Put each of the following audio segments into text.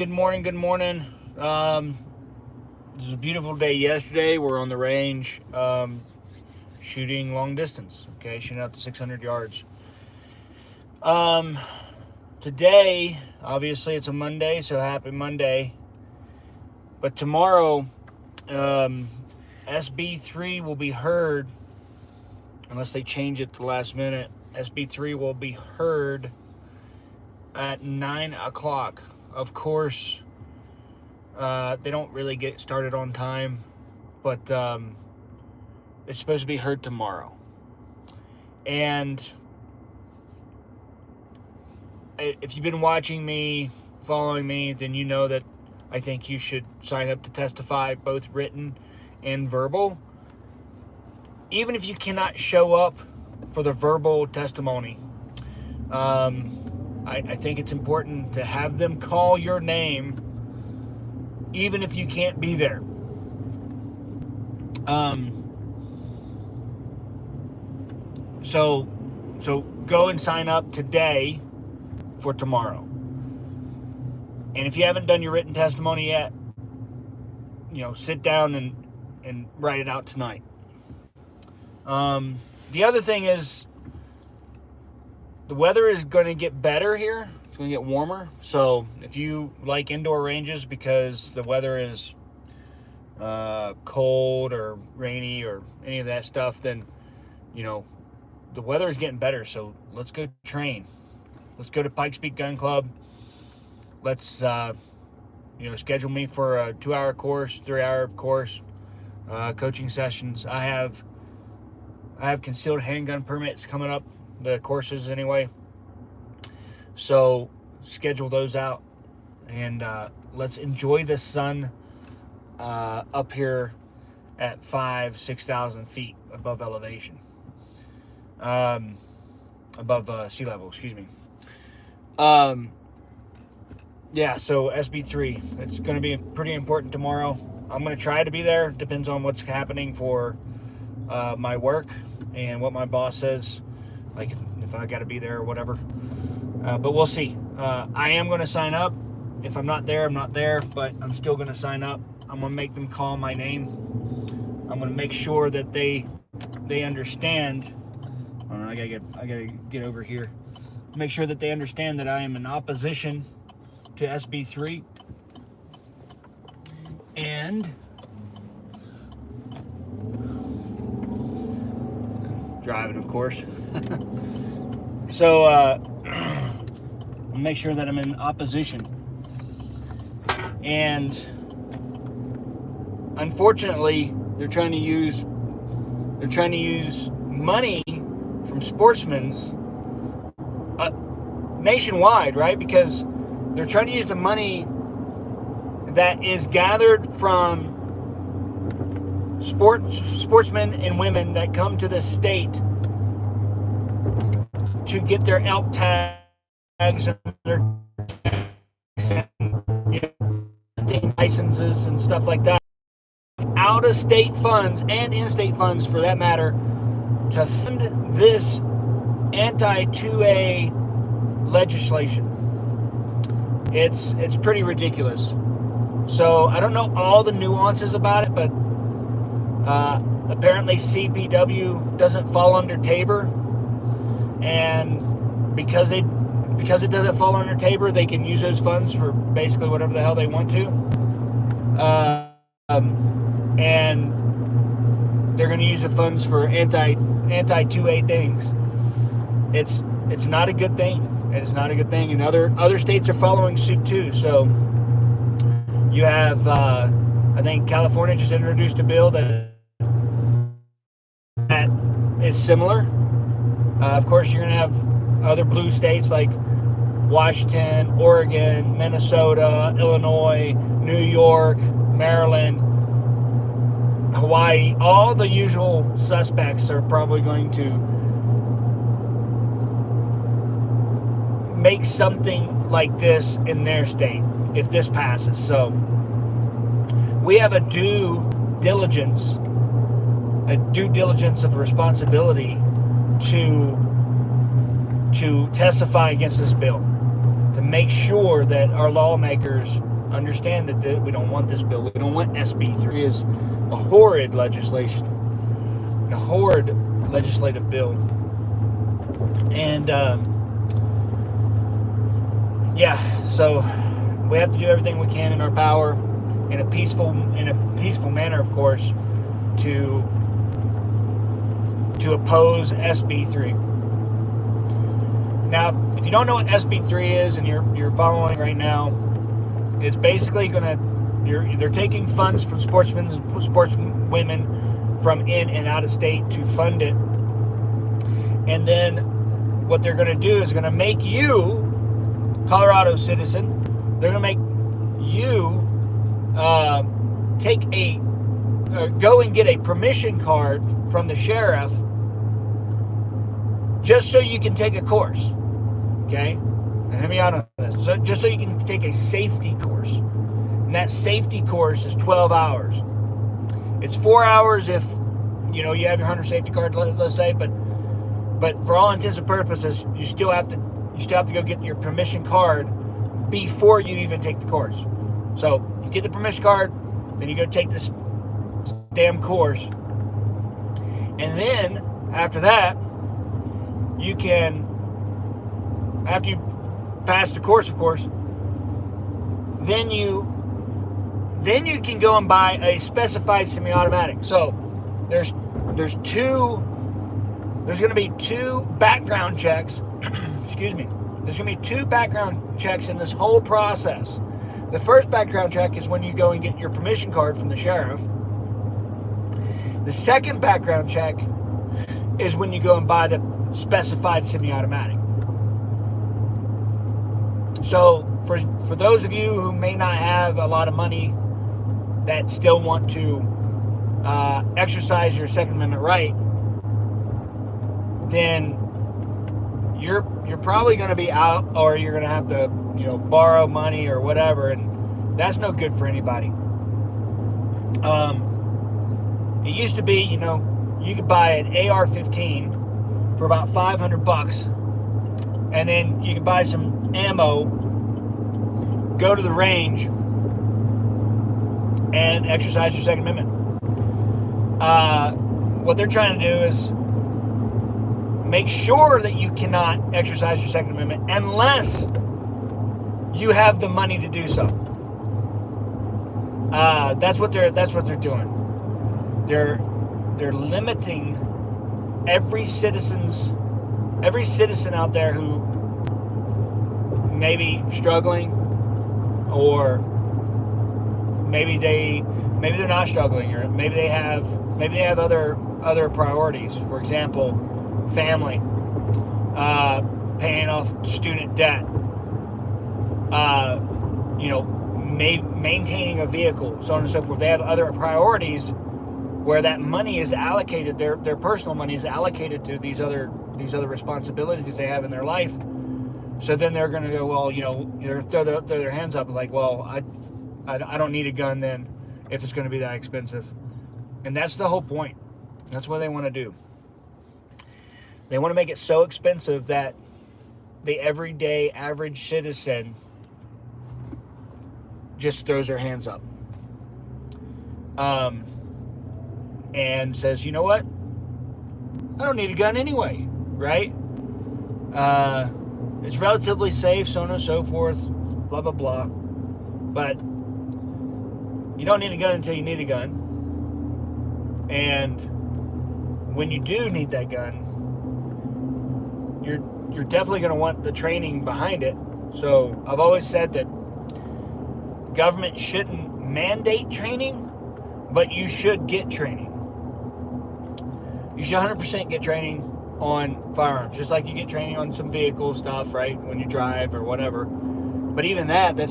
Good morning. Good morning. This is a beautiful day yesterday. We're on the range shooting long distance. Okay, shooting out to 600 yards. Today, obviously, it's a Monday, so happy Monday. But tomorrow, SB3 will be heard, unless they change it to the last minute. SB3 will be heard at 9 o'clock. Of course, they don't really get started on time, but it's supposed to be heard tomorrow. And if you've been watching me, following me, then you know that I think you should sign up to testify, both written and verbal. Even if you cannot show up for the verbal testimony, I think it's important to have them call your name, even if you can't be there. So go and sign up today for tomorrow. And if you haven't done your written testimony yet, sit down and write it out tonight. The other thing is, the weather is going to get better here. It's going to get warmer. So if you like indoor ranges because the weather is cold or rainy or any of that stuff, then, the weather is getting better. So let's go train. Let's go to Pikes Peak Gun Club. Let's, schedule me for a 2-hour course, 3-hour course, coaching sessions. I have concealed handgun permits coming up. The courses anyway, so schedule those out, and let's enjoy the sun up here at 6,000 feet above elevation, above sea level, excuse me. Yeah, so SB3, it's going to be pretty important tomorrow. I'm going to try to be there. Depends on what's happening for my work and what my boss says. Like if I got to be there or whatever. But we'll see. I am going to sign up. If I'm not there, I'm not there. But I'm still going to sign up. I'm going to make them call my name. I'm going to make sure that they understand. I gotta get over here. Make sure that they understand that I am in opposition to SB3. And driving, of course. So make sure that I'm in opposition. And unfortunately, they're trying to use money from sportsmen nationwide, right? Because they're trying to use the money that is gathered from sportsmen and women that come to the state to get their elk tags and their licenses and stuff like that. Out of state funds and in-state funds, for that matter, to fund this anti-2A legislation. It's pretty ridiculous. So I don't know all the nuances about it, but apparently CPW doesn't fall under Tabor, and because it doesn't fall under Tabor, they can use those funds for basically whatever the hell they want to, and they're going to use the funds for anti-2A things. It's not a good thing. It's not a good thing, and other states are following suit too. So you have, I think California just introduced a bill that is similar. Of course, you're going to have other blue states like Washington, Oregon, Minnesota, Illinois, New York, Maryland, Hawaii. All the usual suspects are probably going to make something like this in their state if this passes. So we have a due diligence of responsibility to testify against this bill, to make sure that our lawmakers understand that we don't want this bill. We don't want SB3. Is a horrid legislation, a horrid legislative bill. And so we have to do everything we can in our power, in a peaceful manner, of course, to oppose SB3. Now, if you don't know what SB3 is and you're following right now, it's basically they're taking funds from sportsmen and sportswomen from in and out of state to fund it. And then what they're going to do is going to make you, Colorado citizen, they're going to make you go and get a permission card from the sheriff just so you can take a course. Okay? Now, hear me out on this. So, just so you can take a safety course. And that safety course is 12 hours. It's 4 hours if you have your hunter safety card, let's say, but for all intents and purposes, you still have to go get your permission card before you even take the course. So you get the permission card, then you go take this damn course, and then after that, after you pass the course, of course, then you can go and buy a specified semi-automatic. So there's going to be two background checks. Excuse me. There's going to be two background checks in this whole process. The first background check is when you go and get your permission card from the sheriff. The second background check is when you go and buy the specified semi-automatic. So for those of you who may not have a lot of money that still want to exercise your Second Amendment right, then you're probably going to be out, or you're going to have to borrow money or whatever, and that's no good for anybody. It used to be, you could buy an AR-15 for about $500, and then you could buy some ammo, go to the range, and exercise your Second Amendment. What they're trying to do is make sure that you cannot exercise your Second Amendment unless you have the money to do so. That's what they're doing. They're limiting every citizen out there who may be struggling, or maybe they're not struggling, or maybe they have other priorities. For example, family, paying off student debt, maintaining a vehicle, so on and so forth. They have other priorities where that money is allocated, their personal money is allocated to these other responsibilities they have in their life. So then they're going to go, well, throw their hands up, like, well, I don't need a gun then if it's going to be that expensive. And that's the whole point. That's what they want to do. They want to make it so expensive that the everyday average citizen just throws their hands up. And says, you know what? I don't need a gun anyway, right? It's relatively safe, so on and so forth, blah, blah, blah. But you don't need a gun until you need a gun. And when you do need that gun, you're definitely going to want the training behind it. So I've always said that government shouldn't mandate training, but you should get training. You should 100% get training on firearms, just like you get training on some vehicle stuff, right, when you drive or whatever. But even that, if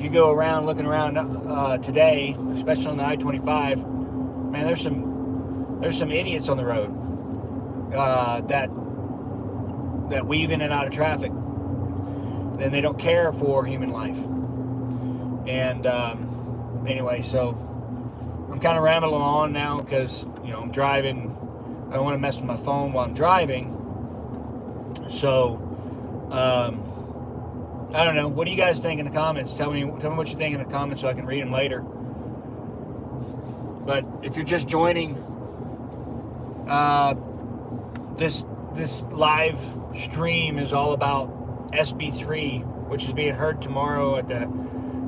you go around looking around today, especially on the I-25, man, there's some idiots on the road that weave in and out of traffic. Then they don't care for human life. And anyway, so I'm kind of rambling on now because I'm driving. I don't want to mess with my phone while I'm driving. So I don't know. What do you guys think in the comments? Tell me what you think in the comments so I can read them later. But if you're just joining this live stream is all about SB3, which is being heard tomorrow at the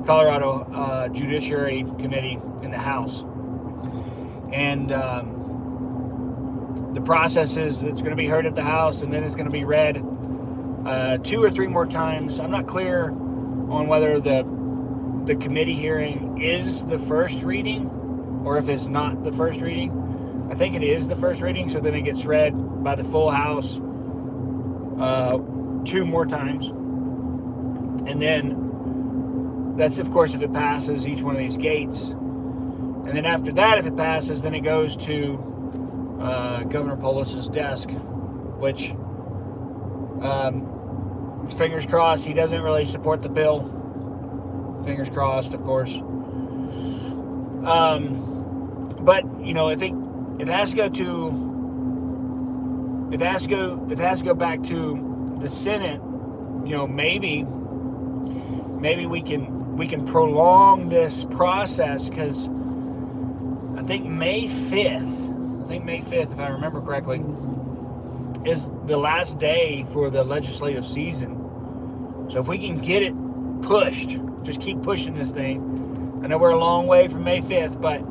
Colorado Judiciary Committee in the House. And the process is it's going to be heard at the House, and then it's going to be read 2 or 3 more times. I'm not clear on whether the committee hearing is the first reading or if it's not the first reading. I think it is the first reading, so then it gets read by the full House 2 more times. And then that's, of course, if it passes each one of these gates. And then after that, if it passes, then it goes to Governor Polis's desk, which, fingers crossed, he doesn't really support the bill. Fingers crossed, of course. But, I think it has to go back to the Senate. Maybe we can prolong this process, because I think May 5th, if I remember correctly, is the last day for the legislative season. So if we can get it pushed, just keep pushing this thing. I know we're a long way from May 5th, but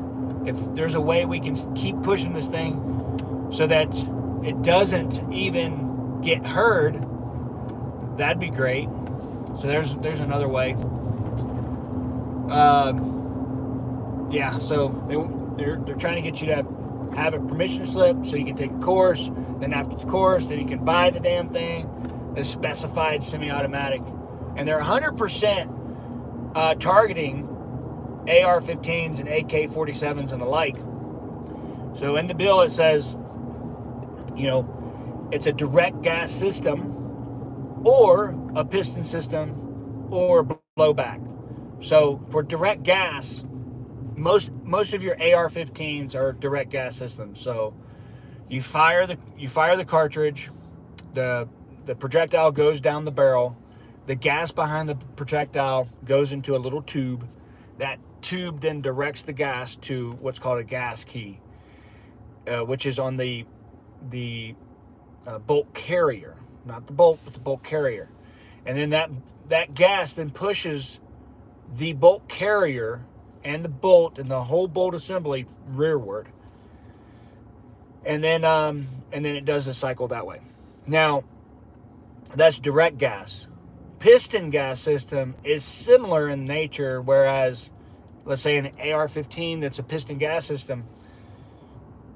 if there's a way we can keep pushing this thing so that it doesn't even get heard, that'd be great. So there's another way. So they're trying to get you to have a permission slip so you can take a course. Then after the course, then you can buy the damn thing. It's specified semi-automatic, and they're 100% targeting AR-15s and AK-47s and the like. So in the bill it says, it's a direct gas system or a piston system or blowback. So for direct gas, most of your AR-15s are direct gas systems. So you fire the cartridge, the projectile goes down the barrel, the gas behind the projectile goes into a little tube. That tube then directs the gas to what's called a gas key, which is on the bolt carrier, not the bolt, but the bolt carrier. And then that gas then pushes the bolt carrier and the bolt and the whole bolt assembly rearward. And then it does the cycle that way. Now, that's direct gas. Piston gas system is similar in nature, whereas, let's say an AR-15 that's a piston gas system,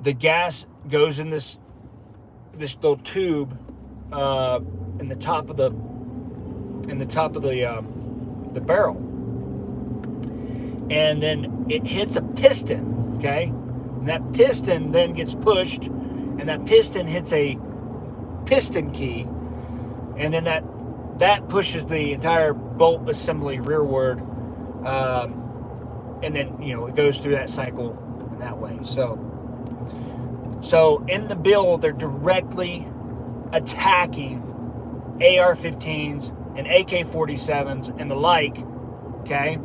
the gas goes in this little tube in the top of the barrel, and then it hits a piston. Okay, and that piston then gets pushed, and that piston hits a piston key, and then that pushes the entire bolt assembly rearward, and then it goes through that cycle in that way. So in the bill, they're directly attacking AR-15s and AK-47s and the like, okay,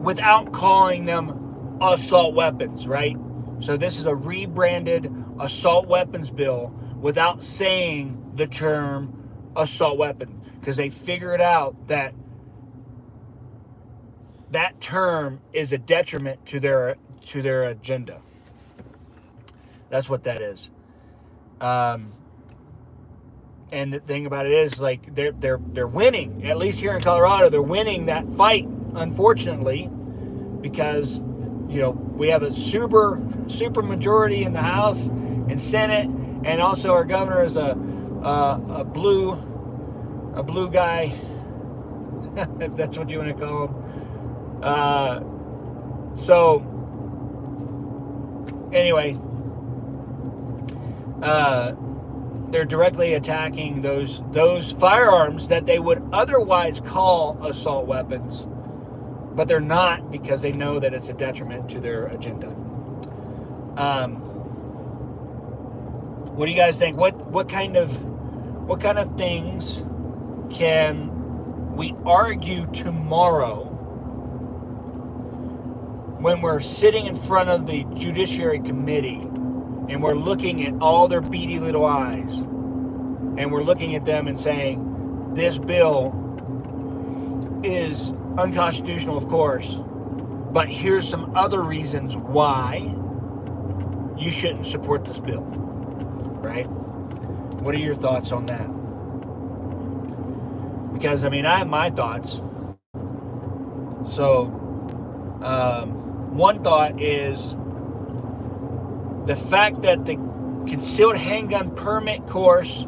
without calling them assault weapons, right? So this is a rebranded assault weapons bill without saying the term assault weapon, because they figured out that term is a detriment to their agenda. That's what that is. And the thing about it is, like, they're winning. At least here in Colorado, they're winning that fight, unfortunately, because we have a super majority in the House and Senate, and also our governor is a blue guy, if that's what you want to call him. So anyway, they're directly attacking those firearms that they would otherwise call assault weapons, but they're not, because they know that it's a detriment to their agenda. What do you guys think? What kind of things can we argue tomorrow when we're sitting in front of the Judiciary Committee and we're looking at all their beady little eyes and we're looking at them and saying, this bill is unconstitutional, of course, but here's some other reasons why you shouldn't support this bill, right? What are your thoughts on that? Because, I mean, I have my thoughts. So, one thought is the fact that the concealed handgun permit course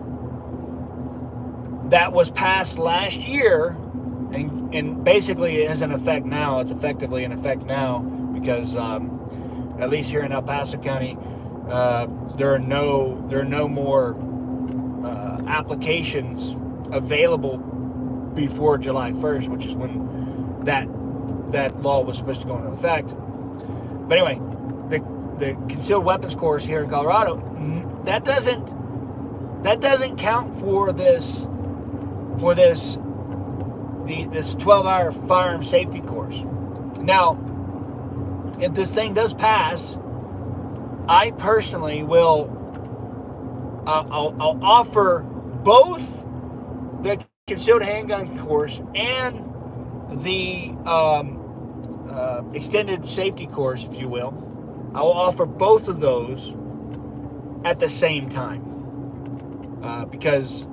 that was passed last year, and basically it is in effect now, it's effectively in effect now, because at least here in El Paso County, there are no more applications available before July 1st, which is when that law was supposed to go into effect. But anyway, the concealed weapons course here in Colorado, that doesn't count for this 12-hour firearm safety course. Now, if this thing does pass, I personally will I'll offer both the concealed handgun course and the extended safety course, if you will. I will offer both of those at the same time because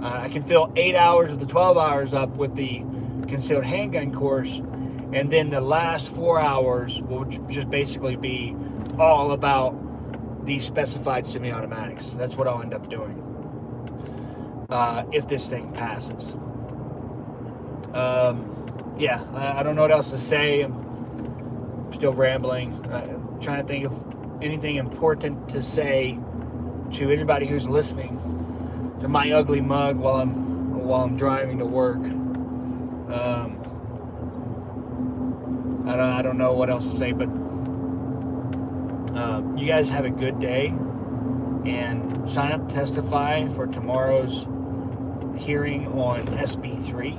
I can fill 8 hours of the 12 hours up with the concealed handgun course, and then the last 4 hours will just basically be all about these specified semi-automatics. That's what I'll end up doing if this thing passes. Yeah, I don't know what else to say. I'm still rambling. I'm trying to think of anything important to say to anybody who's listening to my ugly mug while I'm driving to work. I don't know what else to say, but you guys have a good day, and sign up to testify for tomorrow's hearing on SB3.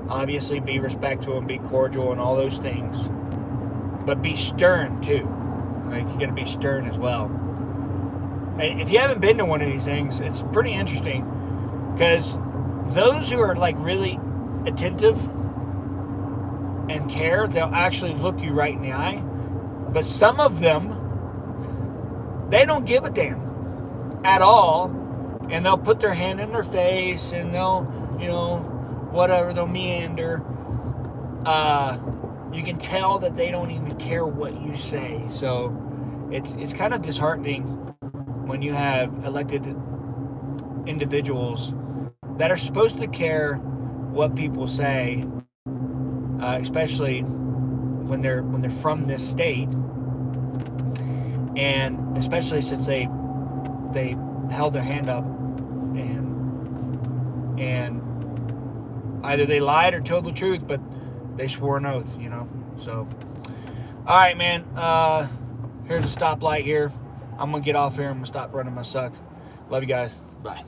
Obviously, be respectful and be cordial and all those things, but be stern too. Like, you got to be stern as well. And if you haven't been to one of these things, it's pretty interesting, because those who are like really attentive and care, they'll actually look you right in the eye. But some of them, they don't give a damn at all, and they'll put their hand in their face, and they'll, whatever, they'll meander. You can tell that they don't even care what you say. So it's kind of disheartening when you have elected individuals that are supposed to care what people say, especially when they're from this state, and especially since they held their hand up and either they lied or told the truth, but they swore an oath, So, all right, man. Here's a stoplight here. I'm gonna get off here. I'm gonna stop running my suck. Love you guys. Bye.